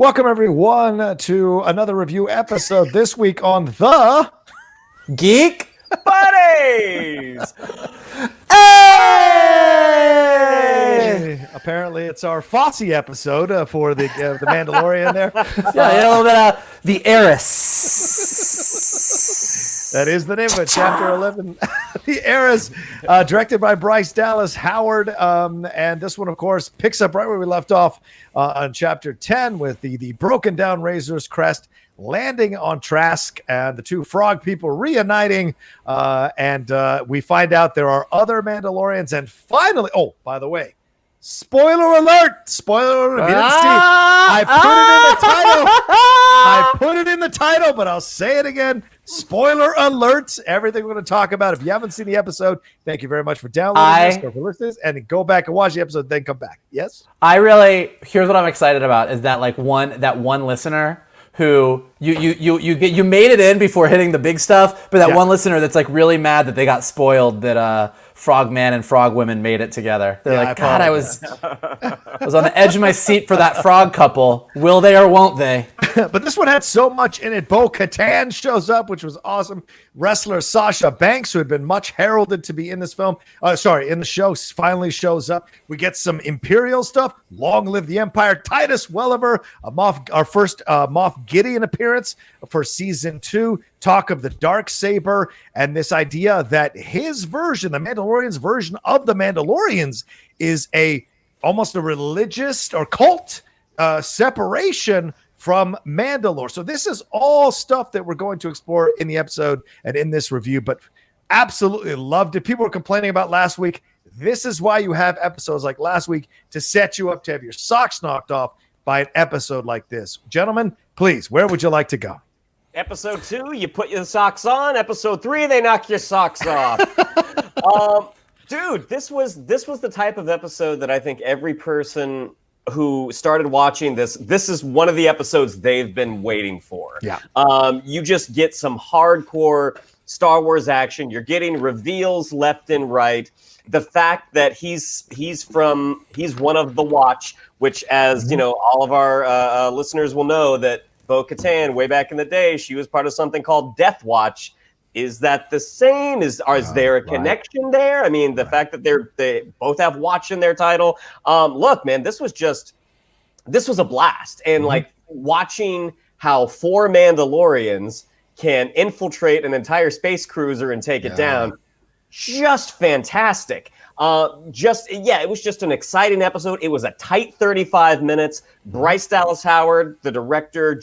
Welcome, everyone, to another review episode this week on the Geek Buddies. Hey! Apparently, it's our Fosse episode for the Mandalorian there. Yeah, a little bit of the Heiress. That is the name of it, Chapter 11. The Heiress, directed by Bryce Dallas Howard. And this one, of course, picks up right where we left off on Chapter 10 with the broken down Razor's Crest landing on Trask and the two frog people reuniting. And we find out there are other Mandalorians. And finally, oh, by the way, spoiler alert! Spoiler alert! If you didn't see, I put it in the title, but I'll say it again. Spoiler alert! Everything we're going to talk about. If you haven't seen the episode, thank you very much for downloading this, or for listening, and go back and watch the episode, then come back. Yes? Here's what I'm excited about is that one listener who you made it in before hitting the big stuff, but that one listener that's like really mad that they got spoiled that Frogman and Frogwoman made it together. They're like, God, I was on the edge of my seat for that frog couple. Will they or won't they? But this one had so much in it. Bo-Katan shows up, which was awesome. Wrestler Sasha Banks, who had been much heralded to be in this film, in the show, finally shows up. We get some Imperial stuff. Long live the Empire. Titus Welliver, our first Moff Gideon appearance for season 2. Talk of the Darksaber and this idea that his version, the Mandalorian's version of the Mandalorians, is almost a religious or cult separation from Mandalore. So this is all stuff that we're going to explore in the episode and in this review, but absolutely loved it. People were complaining about last week. This is why you have episodes like last week, to set you up to have your socks knocked off by an episode like this. Gentlemen, please, where would you like to go? Episode 2, you put your socks on. Episode 3, they knock your socks off. Dude, this was the type of episode that I think every person who started watching this is one of the episodes they've been waiting for. Yeah. You just get some hardcore Star Wars action. You're getting reveals left and right. The fact that he's one of the Watch, which, as you know, all of our listeners will know that Bo-Katan, way back in the day, she was part of something called Death Watch. Is that the same? Is there a connection there? I mean, the fact that they both have Watch in their title. Look, man, this was a blast. And like watching how 4 Mandalorians can infiltrate an entire space cruiser and take it down, just fantastic. It was just an exciting episode. It was a tight 35 minutes. Bryce Dallas Howard, the director,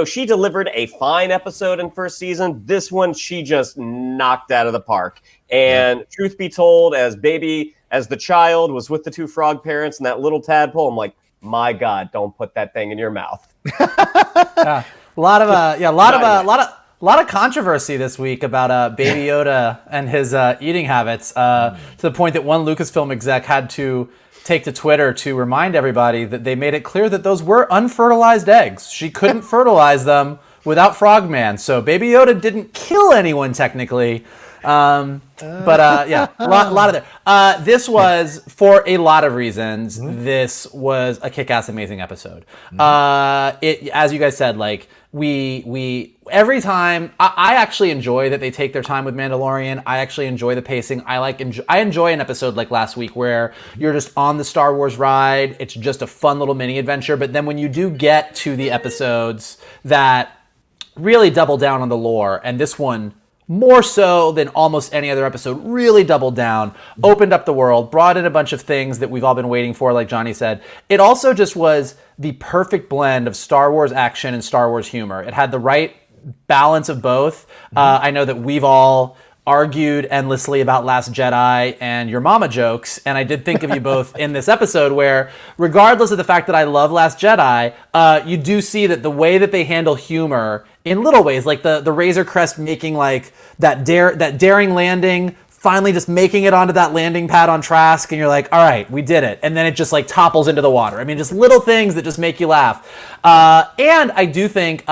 she delivered a fine episode in first season. This one, she just knocked out of the park. And truth be told, as the child was with the 2 frog parents and that little tadpole, I'm like, my God, don't put that thing in your mouth. A lot of controversy this week about Baby Yoda and his eating habits, to the point that one Lucasfilm exec had to take to Twitter to remind everybody that they made it clear that those were unfertilized eggs. She couldn't fertilize them without Frogman. So Baby Yoda didn't kill anyone technically. A lot of there. This was, for a lot of reasons, this was a kick-ass amazing episode. As you guys said, like, we every time, I actually enjoy that they take their time with Mandalorian. I actually enjoy the pacing. I enjoy an episode like last week where you're just on the Star Wars ride. It's just a fun little mini adventure. But then when you do get to the episodes that really double down on the lore, and this one more so than almost any other episode, really doubled down, opened up the world, brought in a bunch of things that we've all been waiting for, like Johnny said. It also just was the perfect blend of Star Wars action and Star Wars humor. It had the right balance of both. I know that we've all argued endlessly about Last Jedi and your mama jokes, and I did think of you both in this episode where, regardless of the fact that I love Last Jedi, you do see that the way that they handle humor in little ways, like the Razor Crest making like that daring landing, finally just making it onto that landing pad on Trask, and you're like, all right, we did it. And then it just like topples into the water. I mean, just little things that just make you laugh. And I do think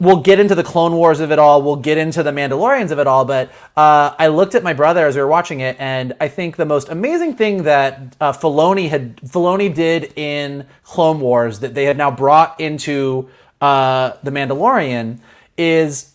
we'll get into the Clone Wars of it all. We'll get into the Mandalorians of it all. But I looked at my brother as we were watching it, and I think the most amazing thing that Filoni did in Clone Wars that they have now brought into the Mandalorian is,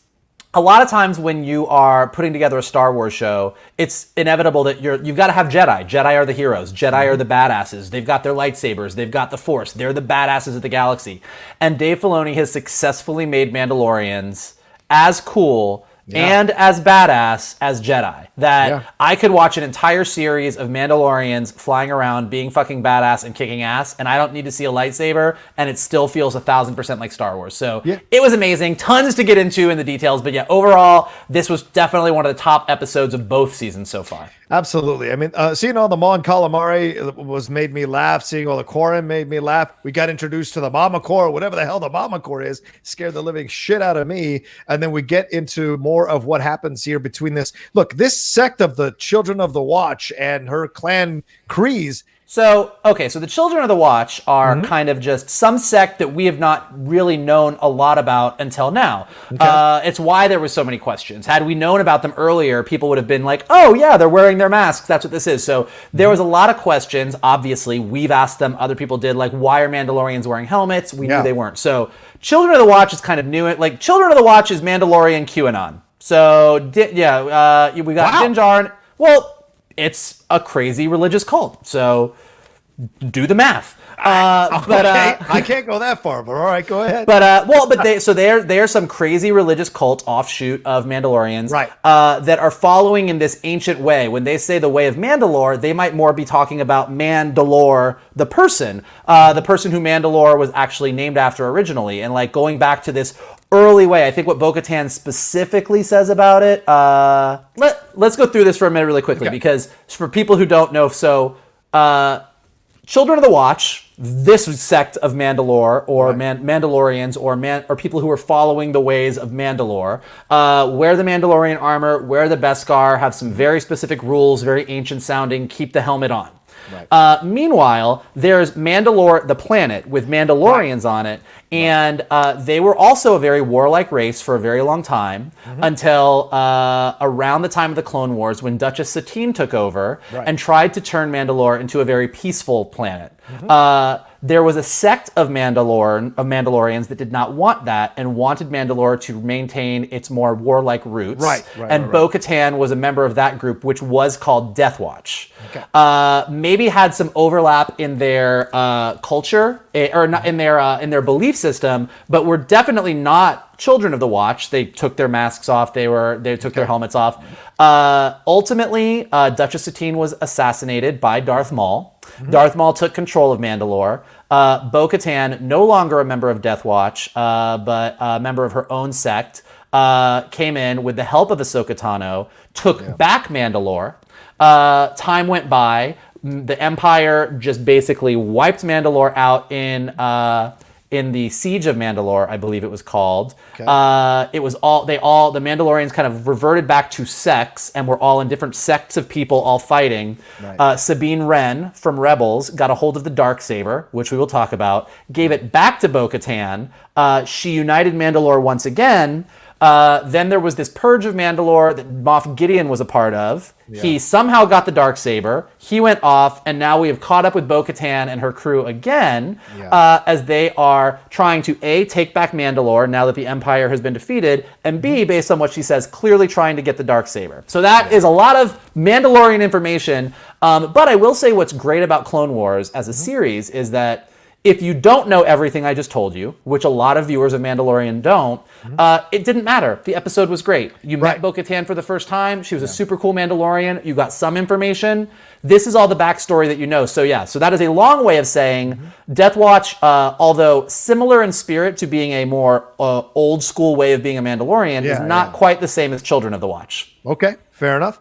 a lot of times when you are putting together a Star Wars show, it's inevitable that you've got to have Jedi. Jedi are the heroes. Jedi are the badasses. They've got their lightsabers. They've got the Force. They're the badasses of the galaxy. And Dave Filoni has successfully made Mandalorians as cool and as badass as Jedi. That I could watch an entire series of Mandalorians flying around, being fucking badass and kicking ass, and I don't need to see a lightsaber, and it still feels 1,000% like Star Wars. So it was amazing. Tons to get into in the details, but overall, this was definitely one of the top episodes of both seasons so far. Absolutely. I mean, seeing all the Mon Calamari made me laugh. Seeing all the Quarren made me laugh. We got introduced to the Mama Core, whatever the hell the Mama Core is, scared the living shit out of me. And then we get into more of what happens here between this. Look, this sect of the Children of the Watch and her clan Kryze. So the Children of the Watch are kind of just some sect that we have not really known a lot about until now. Okay. It's why there were so many questions. Had we known about them earlier, people would have been like, oh yeah, they're wearing their masks. That's what this is. So there was a lot of questions. Obviously, we've asked them. Other people did. Like, why are Mandalorians wearing helmets? We knew they weren't. So Children of the Watch is kind of new. Like, Children of the Watch is Mandalorian QAnon. So we got Din Djarin. Well, it's a crazy religious cult. So do the math. I can't go that far, but all right, go ahead. They're some crazy religious cult offshoot of Mandalorians, right? That are following in this ancient way. When they say the way of Mandalore, they might more be talking about Mandalore, the person who Mandalore was actually named after originally, and like going back to this early way. I think what Bo-Katan specifically says about it. Let's go through this for a minute really quickly, because for people who don't know, Children of the Watch, this sect of Mandalore or Mandalorians or people who are following the ways of Mandalore, wear the Mandalorian armor, wear the Beskar, have some very specific rules, very ancient sounding, keep the helmet on. Right. Meanwhile, there's Mandalore, the planet, with Mandalorians on it, and they were also a very warlike race for a very long time, until around the time of the Clone Wars, when Duchess Satine took over and tried to turn Mandalore into a very peaceful planet. There was a sect of Mandalorians that did not want that and wanted Mandalore to maintain its more warlike roots. And Bo-Katan was a member of that group, which was called Death Watch. Maybe had some overlap in their culture or not in their belief system, but were definitely not Children of the Watch. They took their masks off. They took their helmets off. Ultimately, Duchess Satine was assassinated by Darth Maul. Darth Maul took control of Mandalore. Bo-Katan, no longer a member of Death Watch, but a member of her own sect, came in with the help of Ahsoka Tano, took back Mandalore. Time went by. The Empire just basically wiped Mandalore out in the Siege of Mandalore, I believe it was called. It was the Mandalorians kind of reverted back to sects and were all in different sects of people all fighting. Sabine Wren from Rebels got a hold of the Darksaber, which we will talk about, gave it back to Bo-Katan. She united Mandalore once again. Then there was this purge of Mandalore that Moff Gideon was a part of. He somehow got the Darksaber. He went off, and now we have caught up with Bo-Katan and her crew again, as they are trying to A, take back Mandalore now that the Empire has been defeated, and B, based on what she says, clearly trying to get the Darksaber. So that is a lot of Mandalorian information. But I will say what's great about Clone Wars as a series is that if you don't know everything I just told you, which a lot of viewers of Mandalorian don't, it didn't matter. The episode was great. You met Bo-Katan for the first time. She was a super cool Mandalorian. You got some information. This is all the backstory that you know. So that is a long way of saying Death Watch, although similar in spirit to being a more old school way of being a Mandalorian, is not quite the same as Children of the Watch. Okay, fair enough.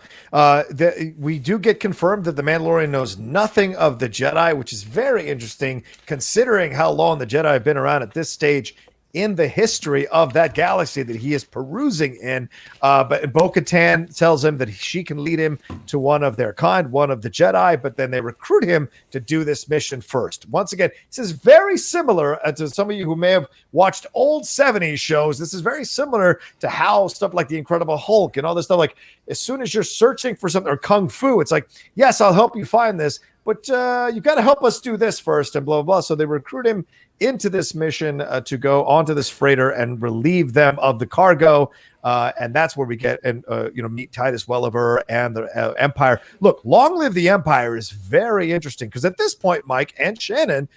We do get confirmed that the Mandalorian knows nothing of the Jedi, which is very interesting considering how long the Jedi have been around at this stage in the history of that galaxy that he is perusing in. But Bo-Katan tells him that she can lead him to one of their kind, one of the Jedi, but then they recruit him to do this mission first. Once again, this is very similar to some of you who may have watched old 70s shows. This is very similar to how stuff like The Incredible Hulk and all this stuff, like as soon as you're searching for something, or Kung Fu, it's like, yes, I'll help you find this, but you've got to help us do this first, and blah, blah, blah. So they recruit him into this mission to go onto this freighter and relieve them of the cargo. And that's where we get and meet Titus Welliver and the Empire. Look, Long Live the Empire is very interesting because at this point, Mike and Shannon,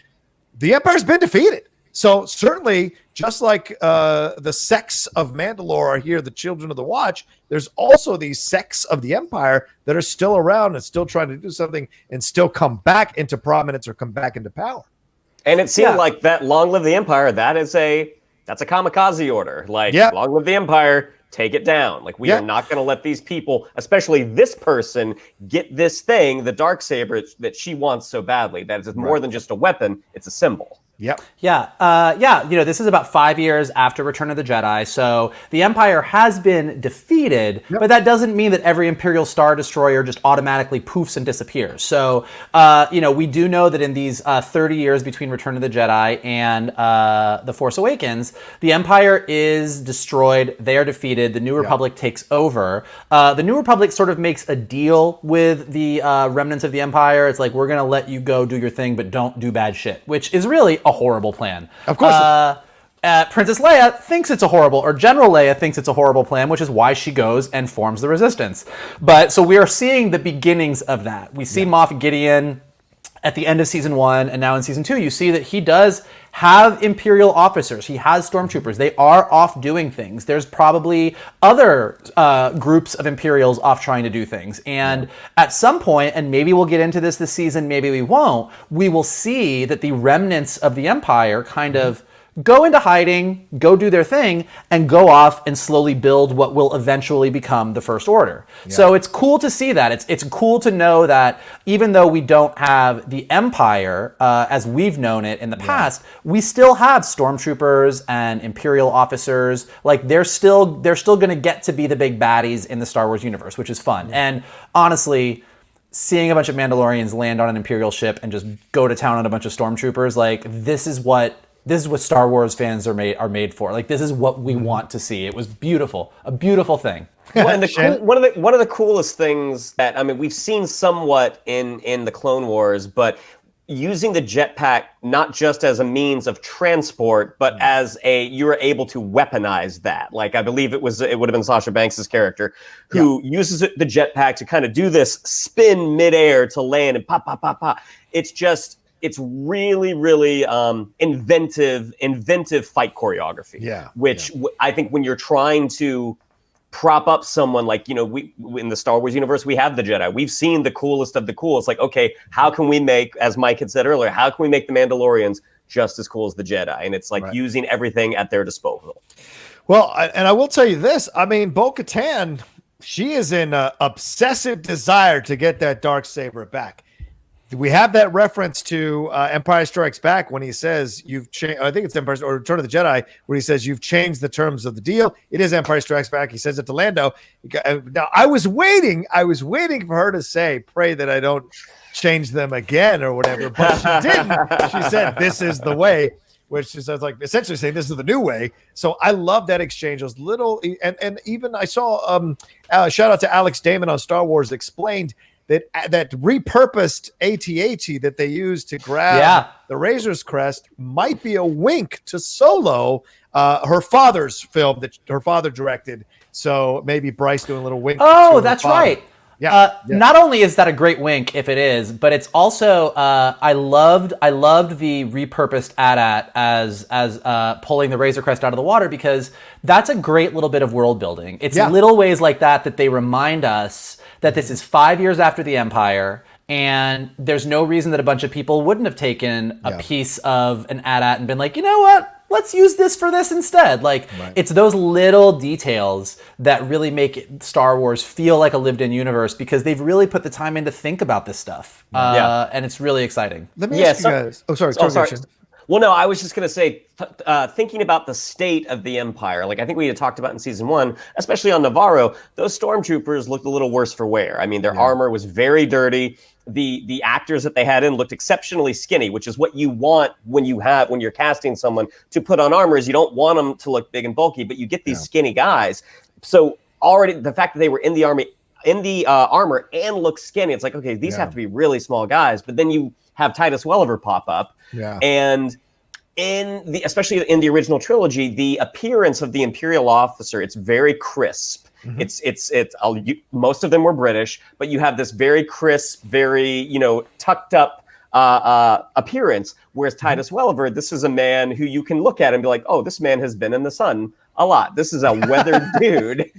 the Empire's been defeated. So certainly, just like the sects of Mandalore are here, the Children of the Watch, there's also these sects of the Empire that are still around and still trying to do something and still come back into prominence or come back into power. And it seemed like that Long Live the Empire, that's a kamikaze order. Like, Long Live the Empire, take it down. Like, we are not going to let these people, especially this person, get this thing, the Darksaber, that she wants so badly. That is more than just a weapon, it's a symbol. Yep. This is about 5 years after Return of the Jedi, so the Empire has been defeated, but that doesn't mean that every Imperial Star Destroyer just automatically poofs and disappears. So, we do know that in these 30 years between Return of the Jedi and The Force Awakens, the Empire is destroyed, they are defeated, the New Republic takes over. The New Republic sort of makes a deal with the remnants of the Empire. It's like, we're going to let you go do your thing, but don't do bad shit, which is really a horrible plan. Of course. Princess Leia thinks it's a horrible, or General Leia thinks it's a horrible plan, which is why she goes and forms the Resistance. But so we are seeing the beginnings of that. We see Moff Gideon at the end of season 1, and now in season 2, you see that he does have Imperial officers. He has stormtroopers. They are off doing things. There's probably other groups of Imperials off trying to do things. And at some point, and maybe we'll get into this season, maybe we won't, we will see that the remnants of the Empire kind of go into hiding, go do their thing, and go off and slowly build what will eventually become the First Order. Yeah. So it's cool to see that. It's cool to know that even though we don't have the Empire as we've known it in the past, we still have stormtroopers and Imperial officers. Like they're still going to get to be the big baddies in the Star Wars universe, which is fun. And honestly, seeing a bunch of Mandalorians land on an Imperial ship and just go to town on a bunch of stormtroopers, like this is what Star Wars fans are made for. Like this is what we want to see. It was beautiful, a beautiful thing. Well, and one of the coolest things that we've seen somewhat in the Clone Wars, but using the jetpack not just as a means of transport, but as you were able to weaponize that. Like I believe it would have been Sasha Banks's character who uses the jetpack to kind of do this spin midair to land and pop, pop, pop, pop. It's really, really inventive fight choreography. Yeah. Which I think when you're trying to prop up someone like, we in the Star Wars universe, we have the Jedi. We've seen the coolest of the cool. It's like, okay, how can we make, as Mike had said earlier, how can we make the Mandalorians just as cool as the Jedi? And it's like using everything at their disposal. Well, and I will tell you this. Bo-Katan, she is in an obsessive desire to get that Darksaber back. We have that reference to Empire Strikes Back when he says you've changed. I think it's Empire or Return of the Jedi, where he says you've changed the terms of the deal. It is Empire Strikes Back. He says it to Lando. Now I was waiting for her to say, "Pray that I don't change them again" or whatever, but she didn't. She said, "This is the way," which is like essentially saying this is the new way. So I love that exchange. Those little and even I saw shout out to Alex Damon on Star Wars Explained. That repurposed AT-AT that they used to grab the Razor's Crest might be a wink to Solo, her father's film that her father directed. So maybe Bryce doing a little wink. Oh, that's right. Yeah. Not only is that a great wink if it is, but it's also I loved the repurposed AT-AT as pulling the Razor Crest out of the water, because that's a great little bit of world building. It's little ways like that they remind us that this is 5 years after the Empire, and there's no reason that a bunch of people wouldn't have taken a piece of an AT-AT and been like, you know what? Let's use this for this instead. It's those little details that really make Star Wars feel like a lived-in universe, because they've really put the time in to think about this stuff. And it's really exciting. Let me ask you guys. Oh, sorry. Well, no, I was just going to say, thinking about the state of the Empire, like I think we had talked about in season 1, especially on Navarro, those stormtroopers looked a little worse for wear. I mean, their armor was very dirty. The actors that they had in looked exceptionally skinny, which is what you want when you're casting someone to put on armor. Is you don't want them to look big and bulky, but you get these skinny guys. So already the fact that they were in the armor and look skinny, it's like, okay, these have to be really small guys. But then you have Titus Welliver pop up, and especially in the original trilogy, the appearance of the Imperial officer, it's very crisp. Most of them were British, but you have this very crisp, very tucked up appearance. Whereas Titus Welliver, this is a man who you can look at and be like, oh, this man has been in the sun a lot. This is a weathered dude.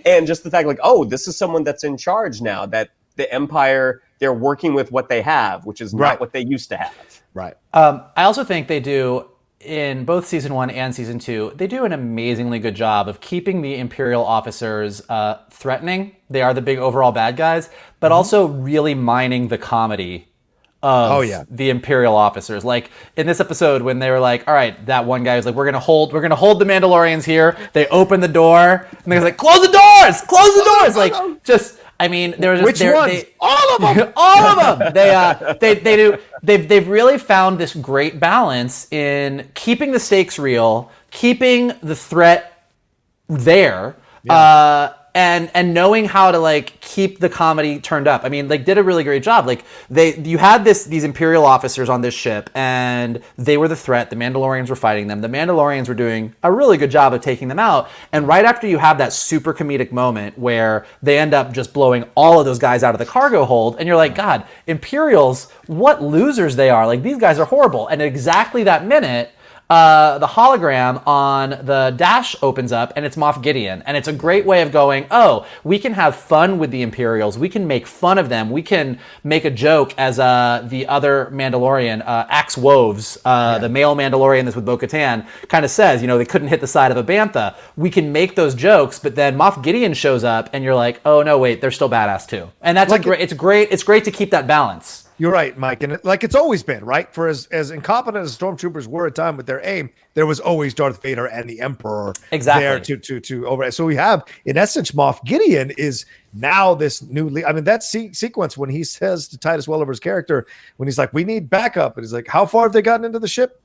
And just the fact, like, oh, this is someone that's in charge now. That the Empire, they're working with what they have, which is not what they used to have. Right. I also think they do, in both season 1 and season 2, they do an amazingly good job of keeping the Imperial officers threatening. They are the big overall bad guys, but also really mining the comedy of the Imperial officers. Like in this episode when they were like, all right, that one guy was like, we're gonna hold the Mandalorians here. They open the door and they're like, close the doors. Like, just, I mean, there was just, which ones? All of them. All of them. They've really found this great balance in keeping the stakes real, keeping the threat there, and knowing how to like keep the comedy turned up. I mean, like, did a really great job. Like you had these Imperial officers on this ship, and they were the threat. The Mandalorians were fighting them. The Mandalorians were doing a really good job of taking them out. And right after you have that super comedic moment where they end up just blowing all of those guys out of the cargo hold, and you're like, God, Imperials, what losers they are. Like, these guys are horrible. And at exactly that minute, the hologram on the dash opens up, and it's Moff Gideon. And it's a great way of going, oh, we can have fun with the Imperials. We can make fun of them. We can make a joke, as the other Mandalorian, Axe Woves, the male Mandalorian that's with bo-katan, kind of says, they couldn't hit the side of a bantha. We can make those jokes, but then Moff Gideon shows up, and you're like, oh, no, wait, they're still badass too. And that's like, it's great to keep that balance. You're right, Mike. And it's always been, right? For as incompetent as stormtroopers were at time with their aim, there was always Darth Vader and the Emperor there to over. So we have, in essence, Moff Gideon is now this new lead. I mean, that sequence when he says to Titus Welliver's character, when he's like, we need backup. And he's like, how far have they gotten into the ship?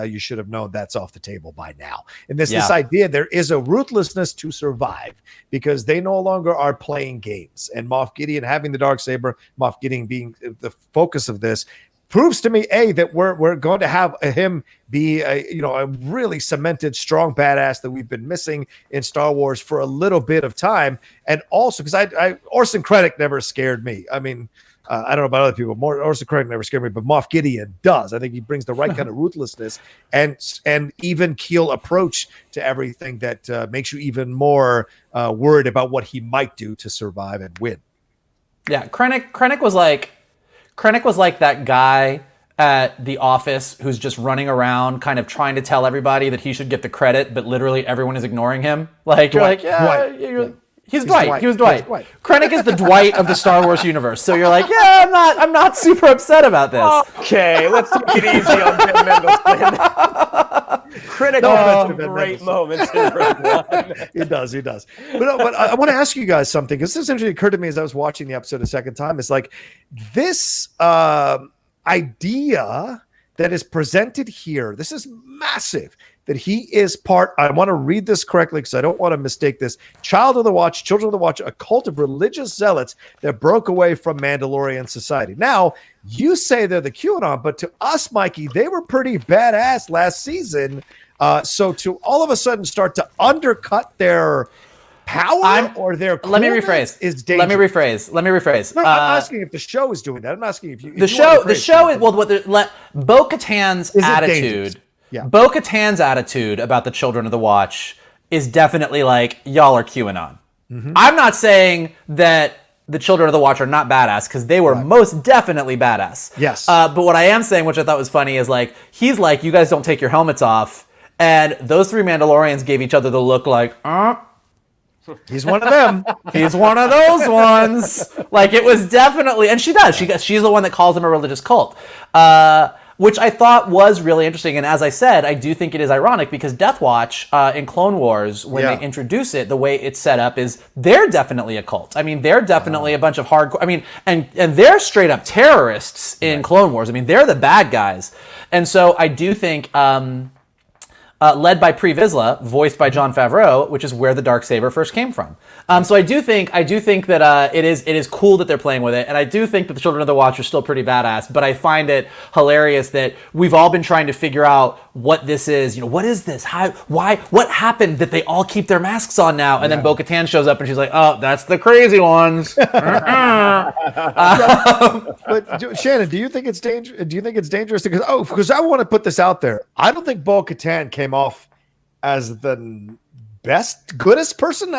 You should have known that's off the table by now. And this idea, there is a ruthlessness to survive because they no longer are playing games. And Moff Gideon having the Darksaber, Moff Gideon being the focus of this, proves to me, that we're going to have him be a really cemented, strong badass that we've been missing in Star Wars for a little bit of time. And also because Orson Krennic never scared me. I mean, I don't know about other people. Orson Krennic never scared me, but Moff Gideon does. I think he brings the right kind of ruthlessness and even keel approach to everything that makes you even more worried about what he might do to survive and win. Yeah, Krennic was like that guy at the office who's just running around, kind of trying to tell everybody that he should get the credit, but literally everyone is ignoring him. Like, you're like, He's Dwight. He was Dwight. Krennic is the Dwight of the Star Wars universe. So you're like, I'm not super upset about this. Okay, let's take it easy on Ben Mendelsohn. Krennic has great moments in Rogue One. He does. But I want to ask you guys something, because this essentially occurred to me as I was watching the episode a second time. It's like this idea that is presented here. This is massive. That he is part, I want to read this correctly because I don't want to mistake this. Children of the Watch, a cult of religious zealots that broke away from Mandalorian society. Now, you say they're the QAnon, but to us, Mikey, they were pretty badass last season. So to all of a sudden start to undercut their power or their coolness Let me rephrase. No, I'm asking if the show is doing that. I'm asking if you. The show is, Bo-Katan's attitude. Yeah. Bo-Katan's attitude about the Children of the Watch is definitely like, y'all are QAnon. Mm-hmm. I'm not saying that the Children of the Watch are not badass, because they were most definitely badass. Yes. But what I am saying, which I thought was funny, is like, he's like, you guys don't take your helmets off. And those three Mandalorians gave each other the look like, he's one of them. He's one of those ones. Like, it was definitely, and she does. She's the one that calls him a religious cult. which I thought was really interesting. And as I said, I do think it is ironic because Death Watch in Clone Wars, when they introduce it, the way it's set up is they're definitely a cult. I mean, they're definitely a bunch of hardcore. I mean, and they're straight up terrorists in Clone Wars. I mean, they're the bad guys. And so I do think, led by Pre Vizsla, voiced by Jon Favreau, which is where the Darksaber first came from. So I do think that it is cool that they're playing with it, and I do think that the Children of the Watch are still pretty badass. But I find it hilarious that we've all been trying to figure out what this is. You know, what is this? How? Why? What happened that they all keep their masks on now? And then Bo-Katan shows up and she's like, "Oh, that's the crazy ones." But Shannon, do you think it's dangerous? Do you think it's dangerous? Because I want to put this out there. I don't think Bo-Katan came off as the best person.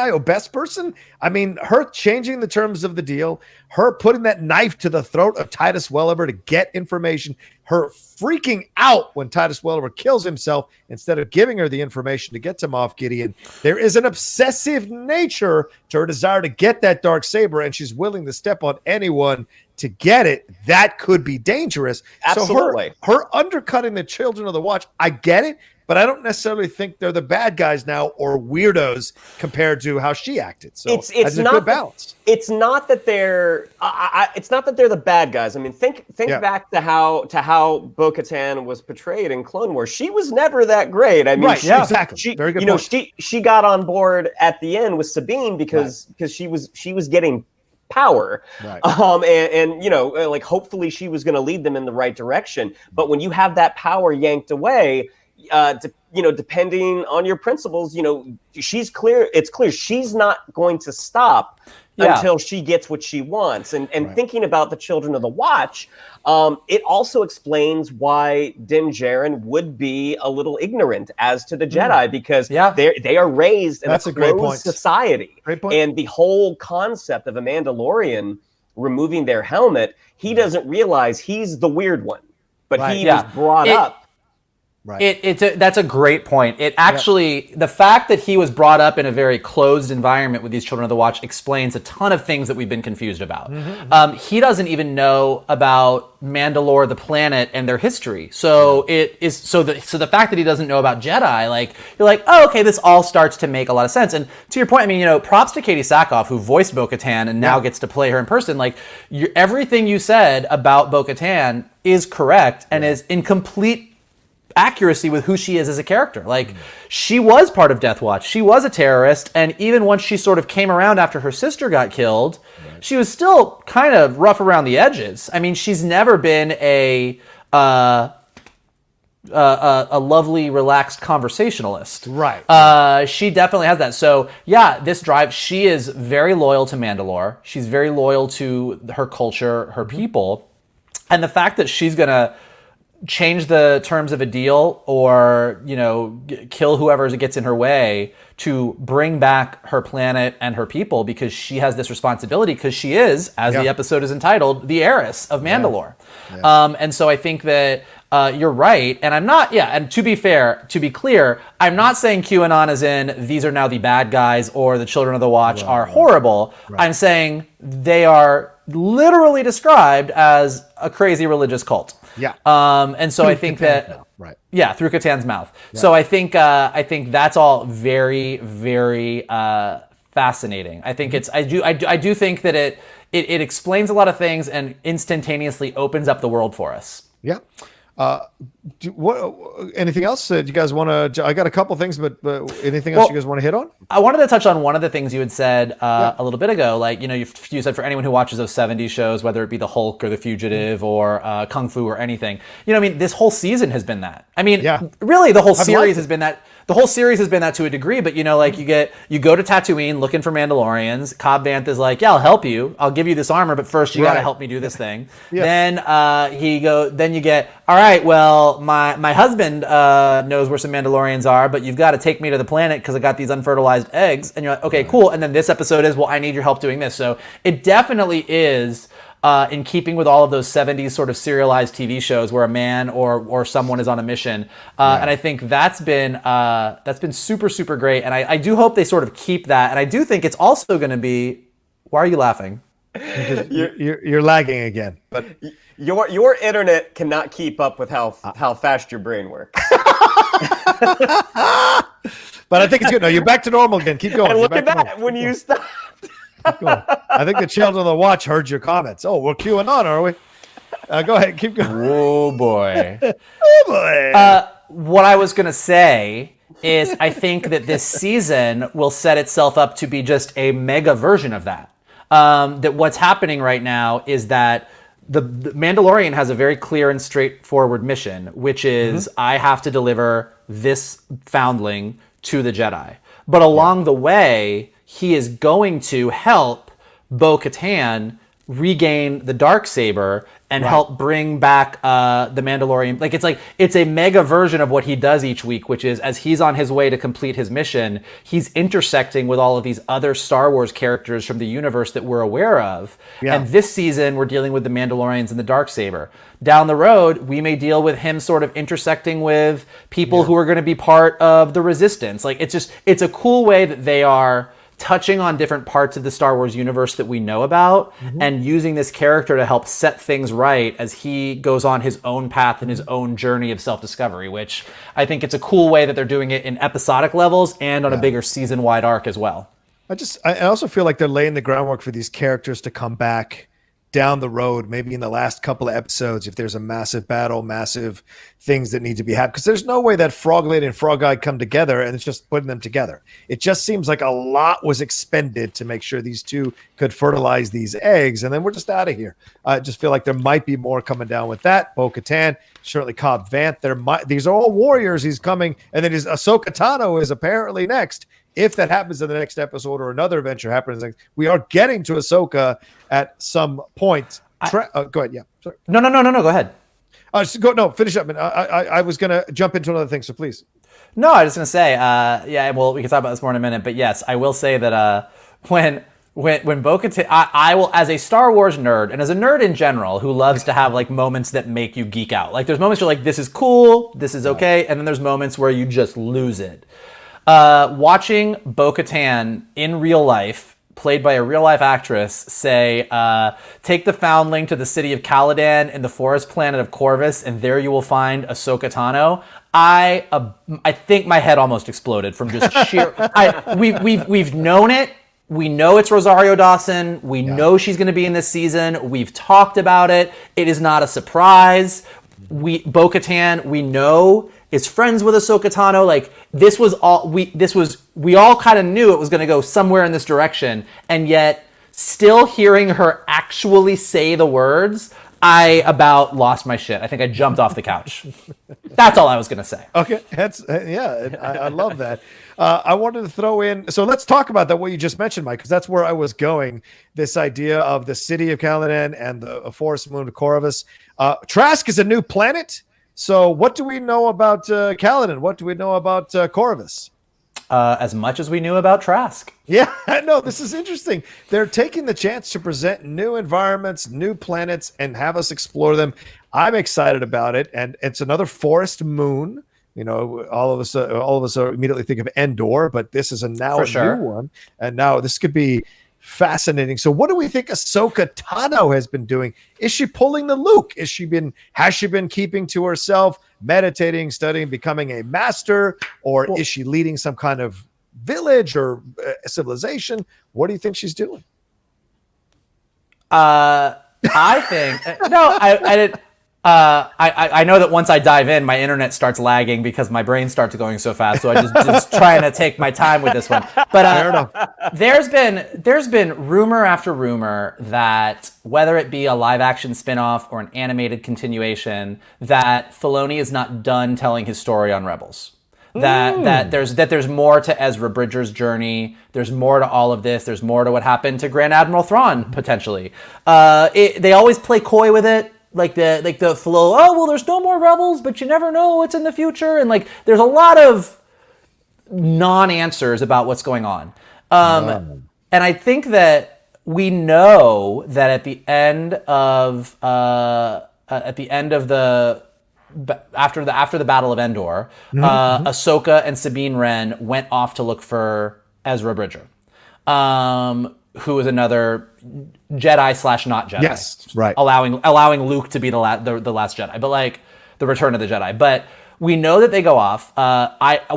I mean, her changing the terms of the deal, her putting that knife to the throat of Titus Welliver to get information, her freaking out when Titus Welliver kills himself instead of giving her the information to get to Moff Gideon. There is an obsessive nature to her desire to get that Darksaber, and she's willing to step on anyone to get it. That could be dangerous. Absolutely. So her undercutting the Children of the Watch, I get it, but I don't necessarily think they're the bad guys now or weirdos compared to how she acted. So it's not a good balance. It's not that they're. It's not that they're the bad guys. I mean, think back to how Bo-Katan was portrayed in Clone Wars. She was never that great. I mean, exactly. Very good. She got on board at the end with Sabine because she was getting power, and like hopefully she was going to lead them in the right direction. But when you have that power yanked away, depending on your principles, it's clear she's not going to stop until she gets what she wants. And thinking about the Children of the Watch, it also explains why Din Djarin would be a little ignorant as to the Jedi, because they are raised in a closed society. Great point. And the whole concept of a Mandalorian removing their helmet, he doesn't realize he's the weird one, but he was brought up. Right. That's a great point. It actually, the fact that he was brought up in a very closed environment with these Children of the Watch explains a ton of things that we've been confused about. He doesn't even know about Mandalore, the planet, and their history. So the fact that he doesn't know about Jedi, like, you're like, oh, okay, this all starts to make a lot of sense. And to your point, I mean, props to Katie Sackhoff, who voiced Bo-Katan and now gets to play her in person. Like, everything you said about Bo-Katan is correct and is in complete accuracy with who she is as a character. Like, she was part of Death Watch. She was a terrorist, and even once she sort of came around after her sister got killed, she was still kind of rough around the edges. I mean, she's never been a lovely, relaxed conversationalist. Right. She definitely has that. So, this drive, she is very loyal to Mandalore. She's very loyal to her culture, her people. And the fact that she's going to change the terms of a deal or, kill whoever gets in her way to bring back her planet and her people, because she has this responsibility, because she is, as the episode is entitled, the heiress of Mandalore. And so I think that you're right. And I'm not, and to be clear, I'm not saying QAnon as in these are now the bad guys or the Children of the Watch are horrible. I'm saying they are literally described as a crazy religious cult. And so I think that through Katan's mouth. So I think that's all very, very fascinating. I think I do think that it explains a lot of things and instantaneously opens up the world for us. Anything else that you guys want to? I got a couple things, but anything else you guys want to hit on? I wanted to touch on one of the things you had said a little bit ago. Like, you said for anyone who watches those 70s shows, whether it be The Hulk or The Fugitive or Kung Fu or anything, this whole season has been that. I mean, really, the whole series has been that. The whole series has been that to a degree, but you go to Tatooine looking for Mandalorians. Cobb Vanth is like, I'll help you. I'll give you this armor, but first you got to help me do this thing. Then you get, all right, well, my husband knows where some Mandalorians are, but you've got to take me to the planet because I got these unfertilized eggs. And you're like, okay, cool. And then this episode is, well, I need your help doing this. So it definitely is in keeping with all of those 70s sort of serialized TV shows where a man or someone is on a mission. And I think that's been super, super great. And I do hope they sort of keep that. And I do think it's also going to be, why are you laughing? You're lagging again, but your internet cannot keep up with how fast your brain works. But I think it's good. No, you're back to normal again. Keep going. And You're look back at to that normal. when you stop. Keep going. I think the children on the watch heard your comments. Oh, we're queuing on, are we? Go ahead. Keep going. Oh boy. Oh, boy. What I was gonna say is I think that this season will set itself up to be just a mega version of that. That what's happening right now is that the Mandalorian has a very clear and straightforward mission, which is I have to deliver this foundling to the Jedi. But along the way, he is going to help Bo-Katan regain the Darksaber and help bring back the Mandalorian. It's a mega version of what he does each week, which is as he's on his way to complete his mission, he's intersecting with all of these other Star Wars characters from the universe that we're aware of. Yeah. And this season, we're dealing with the Mandalorians and the Darksaber. Down the road, we may deal with him sort of intersecting with people who are going to be part of the Resistance. It's a cool way that they are touching on different parts of the Star Wars universe that we know about and using this character to help set things right as he goes on his own path and his own journey of self-discovery, which I think it's a cool way that they're doing it in episodic levels and on a bigger season-wide arc as well. I also feel like they're laying the groundwork for these characters to come back down the road, maybe in the last couple of episodes, if there's a massive battle, massive things that need to be happened. Because there's no way that Frog Lady and Frog Guy come together and it's just putting them together. It just seems like a lot was expended to make sure these two could fertilize these eggs, and then we're just out of here. I just feel like there might be more coming down with that. Bo-Katan, certainly Cobb Vanth. These are all warriors. He's coming, and then his Ahsoka Tano is apparently next. If that happens in the next episode or another adventure happens, we are getting to Ahsoka at some point. Go ahead. Yeah. Sorry. No. Go ahead. Finish up. I was going to jump into another thing, so please. No, I was going to say, well, we can talk about this more in a minute, but yes, I will say that when Bo-Katan, I will, as a Star Wars nerd and as a nerd in general who loves to have moments that make you geek out. There's moments you're like, this is cool, this is okay, and then there's moments where you just lose it. Watching Bo-Katan in real life, played by a real life actress, say, take the foundling to the city of Caladan in the forest planet of Corvus, and there you will find Ahsoka Tano. I think my head almost exploded from just sheer. We've known it. We know it's Rosario Dawson. We know she's going to be in this season. We've talked about it. It is not a surprise. Bo-Katan, we know, is friends with Ahsoka Tano. We all kind of knew it was going to go somewhere in this direction, and yet still hearing her actually say the words, I about lost my shit. I think I jumped off the couch. That's all I was going to say. Okay, I love that. I wanted to throw in, so let's talk about that, what you just mentioned, Mike, because that's where I was going, this idea of the city of Caladan and the forest moon of Corvus. Trask is a new planet. So what do we know about Caladan? What do we know about Corvus? As much as we knew about Trask. Yeah, no, this is interesting. They're taking the chance to present new environments, new planets, and have us explore them. I'm excited about it, and it's another forest moon. All of us immediately think of Endor, but this is new one, and now this could be fascinating. So what do we think Ahsoka Tano has been doing? Is she pulling the Luke? Has she been keeping to herself, meditating, studying, becoming a master, or is she leading some kind of village or civilization? What do you think she's doing? I think I did. I know that once I dive in, my internet starts lagging because my brain starts going so fast. So I just trying to take my time with this one. But there's been rumor after rumor that whether it be a live action spinoff or an animated continuation, that Filoni is not done telling his story on Rebels. That there's more to Ezra Bridger's journey. There's more to all of this. There's more to what happened to Grand Admiral Thrawn potentially. They always play coy with it. Like the flow, there's no more Rebels, but you never know what's in the future. And there's a lot of non-answers about what's going on. And I think that we know that after the Battle of Endor, Ahsoka and Sabine Wren went off to look for Ezra Bridger. who is another Jedi / not Jedi. Yes, right. Allowing Luke to be the last Jedi, but like the Return of the Jedi. But we know that they go off.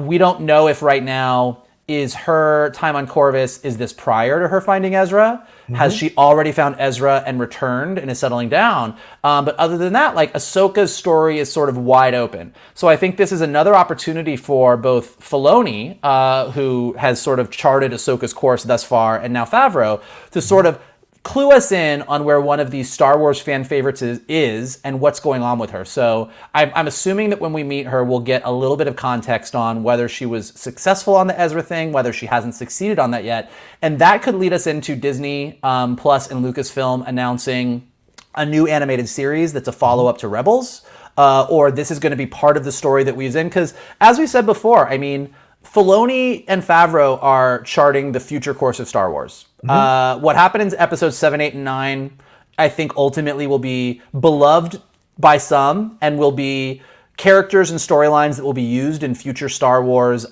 We don't know if right now is her time on Corvus, is this prior to her finding Ezra? Mm-hmm. Has she already found Ezra and returned and is settling down? But other than that, like Ahsoka's story is sort of wide open. So I think this is another opportunity for both Filoni, who has sort of charted Ahsoka's course thus far, and now Favreau, to sort of clue us in on where one of these Star Wars fan favorites is and what's going on with her. So I'm assuming that when we meet her, we'll get a little bit of context on whether she was successful on the Ezra thing, whether she hasn't succeeded on that yet. And that could lead us into Disney Plus and Lucasfilm announcing a new animated series that's a follow-up to Rebels, or this is going to be part of the story that weaves in. Because as we said before, I mean, Filoni and Favreau are charting the future course of Star Wars. Mm-hmm. What happened in episodes 7, 8, and 9, I think ultimately will be beloved by some and will be characters and storylines that will be used in future Star Wars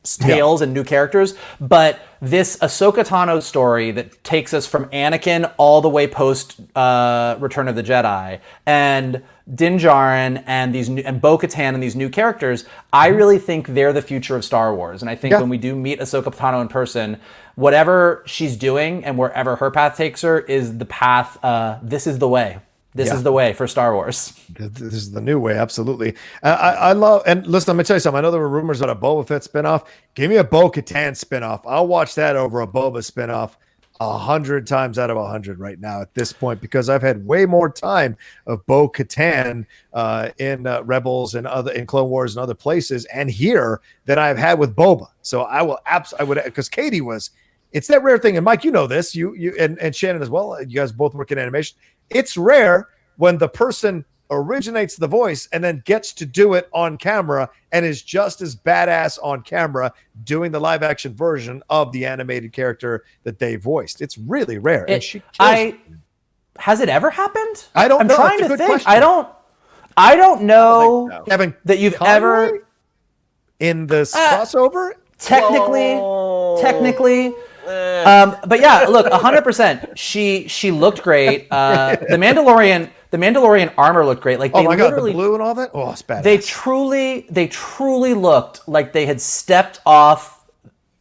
tales and new characters. But this Ahsoka Tano story that takes us from Anakin all the way post Return of the Jedi and Din Djarin and bo-katan and these new characters, I really think they're the future of Star Wars. And I think when we do meet Ahsoka Tano in person, whatever she's doing and wherever her path takes her is the path. This is the way. This is the way for Star Wars. This is the new way, absolutely. I love, and listen, let me tell you something. I know there were rumors about a Boba Fett spinoff. Give me a Bo-Katan spinoff. I'll watch that over a Boba spinoff 100 times out of 100 right now at this point, because I've had way more time of Bo-Katan in Rebels and in Clone Wars and other places and here than I've had with Boba. So I would, because Katie was, it's that rare thing. And Mike, you know this, you and Shannon as well. You guys both work in animation. It's rare when the person originates the voice and then gets to do it on camera and is just as badass on camera doing the live action version of the animated character that they voiced. It's really rare. And she has it ever happened? I don't know. I'm trying to think. Question. I don't know that you've Conroy ever in this crossover. Technically. But yeah, look, 100%. She looked great. The Mandalorian armor looked great. Like, oh my god, the blue and all that. Oh, it's badass. They truly looked like they had stepped off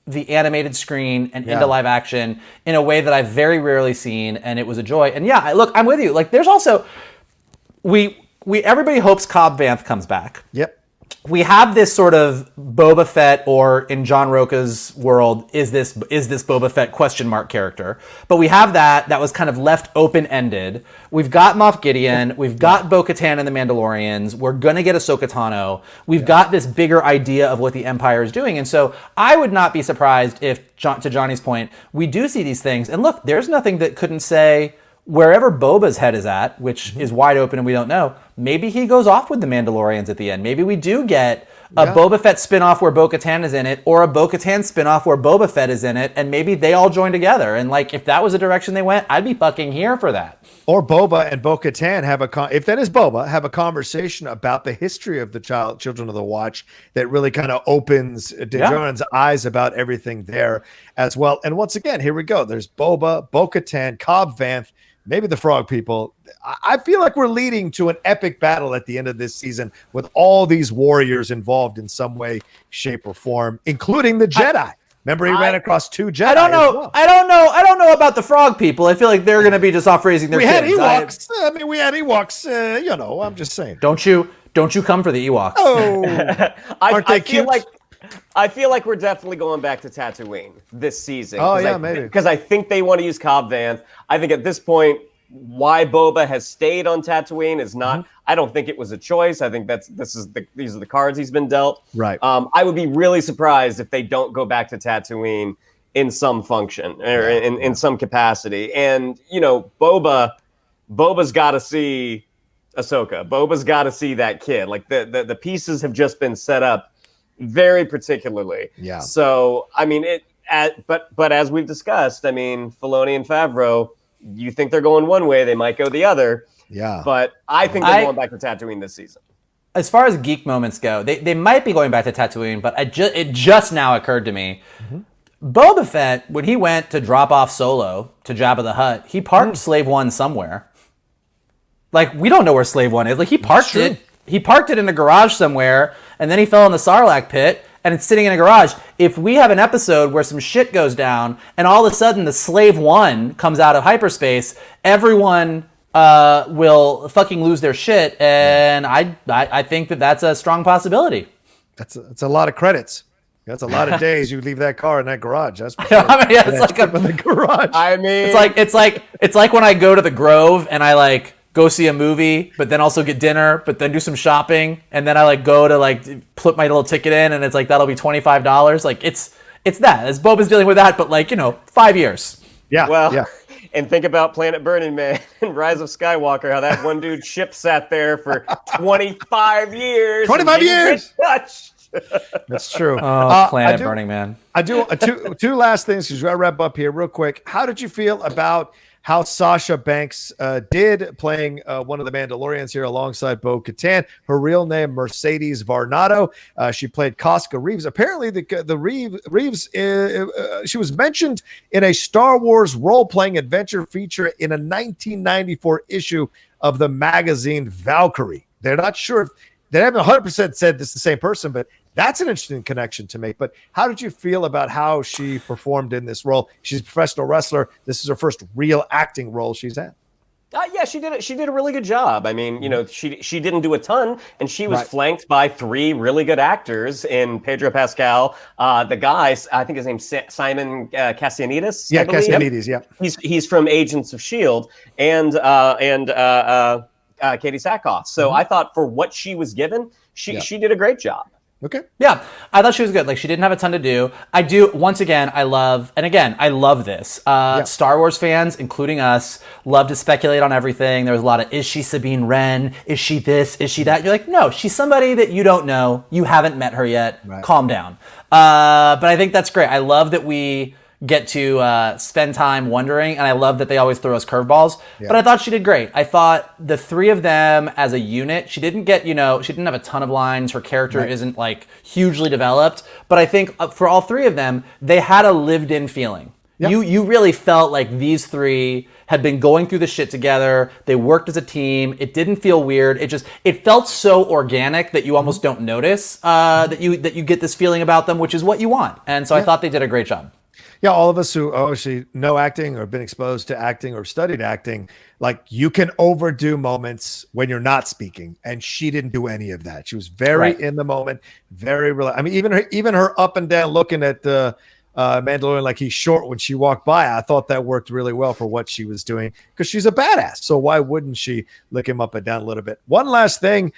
the animated screen and into live action in a way that I've very rarely seen, and it was a joy. And yeah, look, I'm with you. Like, there's also everybody hopes Cobb Vanth comes back. Yep. We have this sort of Boba Fett, or in John Rocha's world, is this Boba Fett question mark character? But we have that was kind of left open-ended. We've got Moff Gideon. We've got Bo-Katan and the Mandalorians. We're going to get Ahsoka Tano. We've got this bigger idea of what the Empire is doing. And so I would not be surprised if, to Johnny's point, we do see these things. And look, there's nothing that couldn't say, wherever Boba's head is at, which is wide open and we don't know, maybe he goes off with the Mandalorians at the end. Maybe we do get a Boba Fett spinoff where Bo-Katan is in it, or a Bo-Katan spinoff where Boba Fett is in it, and maybe they all join together. And like, if that was the direction they went, I'd be fucking here for that. Or Boba and Bo-Katan if that is Boba, have a conversation about the history of the Children of the Watch that really kind of opens Din Djarin's eyes about everything there as well. And once again, here we go. There's Boba, Bo-Katan, Cobb Vanth, maybe the Frog People. I feel like we're leading to an epic battle at the end of this season with all these warriors involved in some way, shape, or form, including the Jedi. Remember, he ran across 2 Jedi. I don't know. I don't know about the Frog People. I feel like they're going to be just off raising their kids. We had Ewoks. I'm just saying. Don't you come for the Ewoks? Oh, aren't they cute? I feel like we're definitely going back to Tatooine this season. Oh, yeah, maybe. Because I think they want to use Cobb Vanth. I think at this point, why Boba has stayed on Tatooine is not. I don't think it was a choice. I think these are the cards he's been dealt. Right. I would be really surprised if they don't go back to Tatooine in some function or in some capacity. And Boba's got to see Ahsoka. Boba's got to see that kid. Like the pieces have just been set up very particularly. Yeah. So I mean but as we've discussed, I mean, Filoni and Favreau, you think they're going one way, they might go the other. Yeah. But I think they're going back to Tatooine this season. As far as geek moments go, they might be going back to Tatooine, but it just now occurred to me. Boba Fett, when he went to drop off Solo to Jabba the Hutt, he parked Slave One somewhere. Like, we don't know where Slave One is. Like, he parked it. He parked it in a garage somewhere, and then he fell in the Sarlacc pit, and it's sitting in a garage. If we have an episode where some shit goes down, and all of a sudden the Slave One comes out of hyperspace, everyone will fucking lose their shit, and I think that's a strong possibility. That's a lot of credits. That's a lot of days you leave that car in that garage. That's for sure. I mean, yeah, it's like in the garage. I mean, it's like when I go to the Grove and I like go see a movie, but then also get dinner, but then do some shopping, and then I like go to like put my little ticket in, and it's like that'll be $25. Like it's that. As Boba's dealing with that, but like 5 years. Yeah. Well, yeah. And think about Planet Burning Man and Rise of Skywalker, how that one dude ship sat there for 25 years. 25 years. Touched. That's true. Planet Burning Man. I do two last things because we got to wrap up here real quick. How did you feel about how Sasha Banks did playing one of the Mandalorians here alongside Bo-Katan? Her real name, Mercedes Varnado. She played Casca Reeves. Apparently, the Reeves, she was mentioned in a Star Wars role-playing adventure feature in a 1994 issue of the magazine Valkyrie. They're not sure if they haven't 100% said this is the same person, but that's an interesting connection to make. But how did you feel about how she performed in this role? She's a professional wrestler. This is her first real acting role she's had. Yeah, she did it. She did a really good job. I mean, she didn't do a ton, and she was flanked by three really good actors in Pedro Pascal. The guy, I think his name's Simon Cassianidis. Yeah, Cassianidis. Yeah, he's from Agents of Shield, and Katie Sackhoff. So I thought for what she was given, she did a great job. Okay. Yeah, I thought she was good. Like, she didn't have a ton to do. I do, once again, I love this. Star Wars fans, including us, love to speculate on everything. There was a lot of, is she Sabine Wren? Is she this? Is she that? You're like, no, she's somebody that you don't know. You haven't met her yet. Right. Calm down. But I think that's great. I love that we get to spend time wondering, and I love that they always throw us curveballs. Yeah. But I thought she did great. I thought the three of them as a unit, she didn't get, she didn't have a ton of lines. Her character isn't like hugely developed, but I think for all three of them, they had a lived-in feeling. Yep. You really felt like these three had been going through the shit together. They worked as a team. It didn't feel weird. It felt so organic that you almost don't notice that you get this feeling about them, which is what you want. And so I thought they did a great job. Yeah, all of us who obviously know acting or have been exposed to acting or studied acting, like you can overdo moments when you're not speaking, and she didn't do any of that. She was very in the moment, very real. I mean, even her up and down looking at the Mandalorian like he's short when she walked by. I thought that worked really well for what she was doing because she's a badass. So why wouldn't she lick him up and down a little bit? One last thing,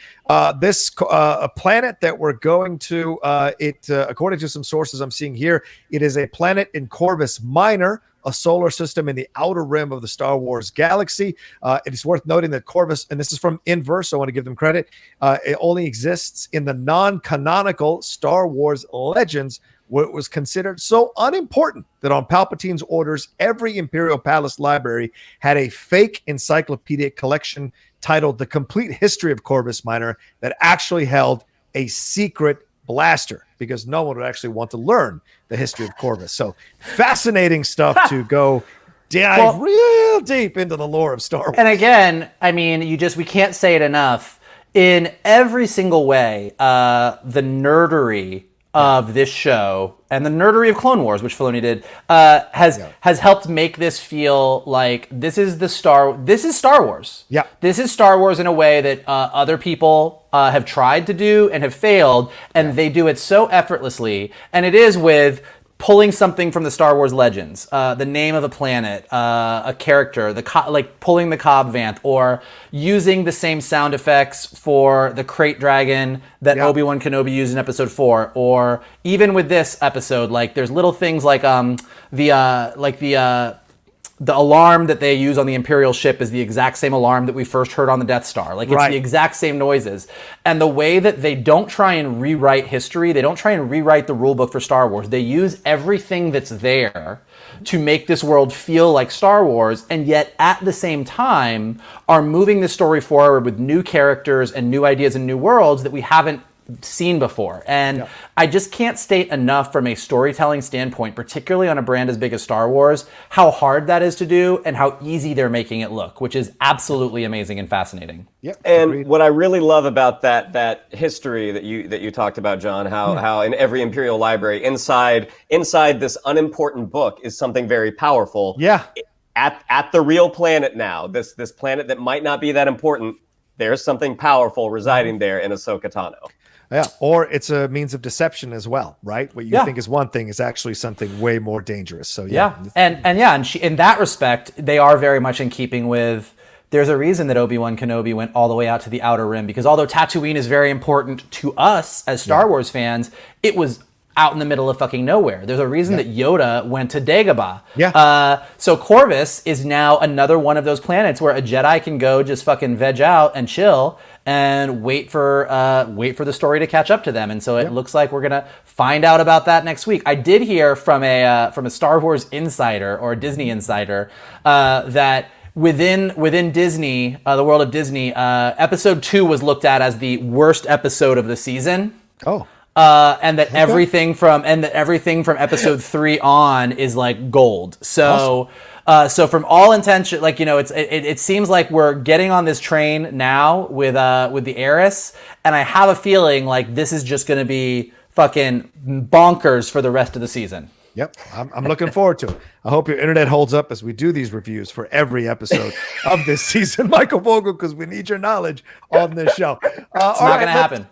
this a planet that we're going to, according to some sources I'm seeing here, it is a planet in Corvus Minor, a solar system in the outer rim of the Star Wars galaxy. It is worth noting that Corvus, and this is from Inverse, so I want to give them credit, it only exists in the non-canonical Star Wars Legends, where it was considered so unimportant that on Palpatine's orders, every Imperial Palace library had a fake encyclopedic collection titled The Complete History of Corvus Minor that actually held a secret blaster because no one would actually want to learn the history of Corvus. So fascinating stuff to go dive real deep into the lore of Star Wars. And again, I mean, we can't say it enough. In every single way, the nerdery of this show and the nerdery of Clone Wars, which Filoni did, has helped make this feel like this is Star Wars. Yeah. This is Star Wars in a way that other people have tried to do and have failed, and they do it so effortlessly. And it is with pulling something from the Star Wars Legends, the name of a planet, a character, like pulling the Cobb Vanth, or using the same sound effects for the Crate Dragon that Obi-Wan Kenobi used in Episode 4, or even with this episode, like there's little things like the alarm that they use on the Imperial ship is the exact same alarm that we first heard on the Death Star. Like, it's the exact same noises. And the way that they don't try and rewrite history, they don't try and rewrite the rule book for Star Wars. They use everything that's there to make this world feel like Star Wars, and yet at the same time are moving the story forward with new characters and new ideas and new worlds that seen before. And I just can't state enough from a storytelling standpoint, particularly on a brand as big as Star Wars, how hard that is to do and how easy they're making it look, which is absolutely amazing and fascinating. Yep. And Agreed. what I really love about that history that you talked about, John, how in every Imperial library inside this unimportant book is something very powerful. Yeah. At the real planet now, this planet that might not be that important, there's something powerful residing there in Ahsoka Tano. Yeah, or it's a means of deception as well, right? What you think is one thing is actually something way more dangerous. So and she, in that respect, they are very much in keeping with. There's a reason that Obi-Wan Kenobi went all the way out to the Outer Rim, because although Tatooine is very important to us as Star Wars fans, it was out in the middle of fucking nowhere. There's a reason that Yoda went to Dagobah. So Corvus is now another one of those planets where a Jedi can go just fucking veg out and chill and wait for the story to catch up to them. And so it looks like we're gonna find out about that next week. I did hear from a Star Wars insider or a Disney insider that within Disney, the world of Disney, episode 2 was looked at as the worst episode of the season. And that everything from episode 3 on is like gold. So so from all intention, like, you know, it seems like we're getting on this train now with the Heiress, and I have a feeling like this is just going to be fucking bonkers for the rest of the season. Yep, I'm looking forward to it. I hope your internet holds up as we do these reviews for every episode of this season, Michael Vogel, because we need your knowledge on this show. It's not going to happen.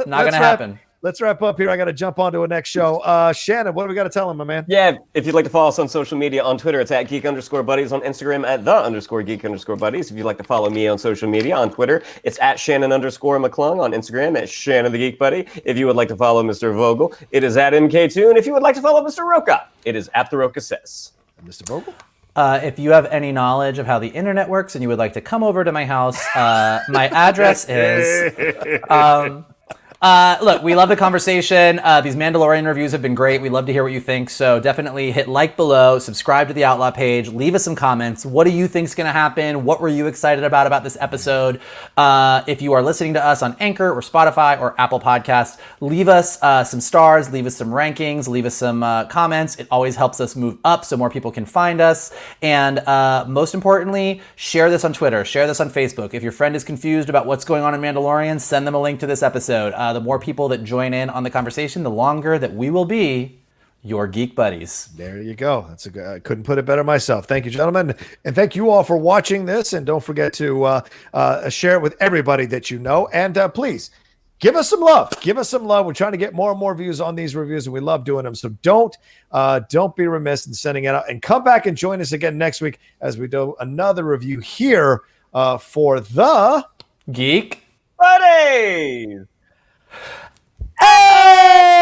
Not going to happen. Let's wrap up here. I got to jump on to a next show. Shannon, what do we got to tell him, my man? Yeah, if you'd like to follow us on social media, on Twitter, it's at @geek_buddies, on Instagram at @the_geek_buddies. If you'd like to follow me on social media, on Twitter, it's at Shannon_McClung, on Instagram at Shannon the Geek Buddy. If you would like to follow Mr. Vogel, it is at MK2. And if you would like to follow Mr. Rocha, it is at the Rocha Says. Mr. Vogel? If you have any knowledge of how the internet works and you would like to come over to my house, my address is... look, we love the conversation. These Mandalorian reviews have been great. We love to hear what you think. So definitely hit like below, subscribe to the Outlaw page, leave us some comments. What do you think's going to happen? What were you excited about this episode? If you are listening to us on Anchor or Spotify or Apple Podcasts, leave us some stars, leave us some rankings, leave us some comments. It always helps us move up so more people can find us. And most importantly, share this on Twitter, share this on Facebook. If your friend is confused about what's going on in Mandalorian, send them a link to this episode. The more people that join in on the conversation, the longer that we will be your Geek Buddies. There you go. That's a good, I couldn't put it better myself. Thank you, gentlemen. And thank you all for watching this. And don't forget to share it with everybody that you know. And please give us some love. Give us some love. We're trying to get more and more views on these reviews, and we love doing them. So don't be remiss in sending it out. And come back and join us again next week as we do another review here for the Geek Buddies. Hey!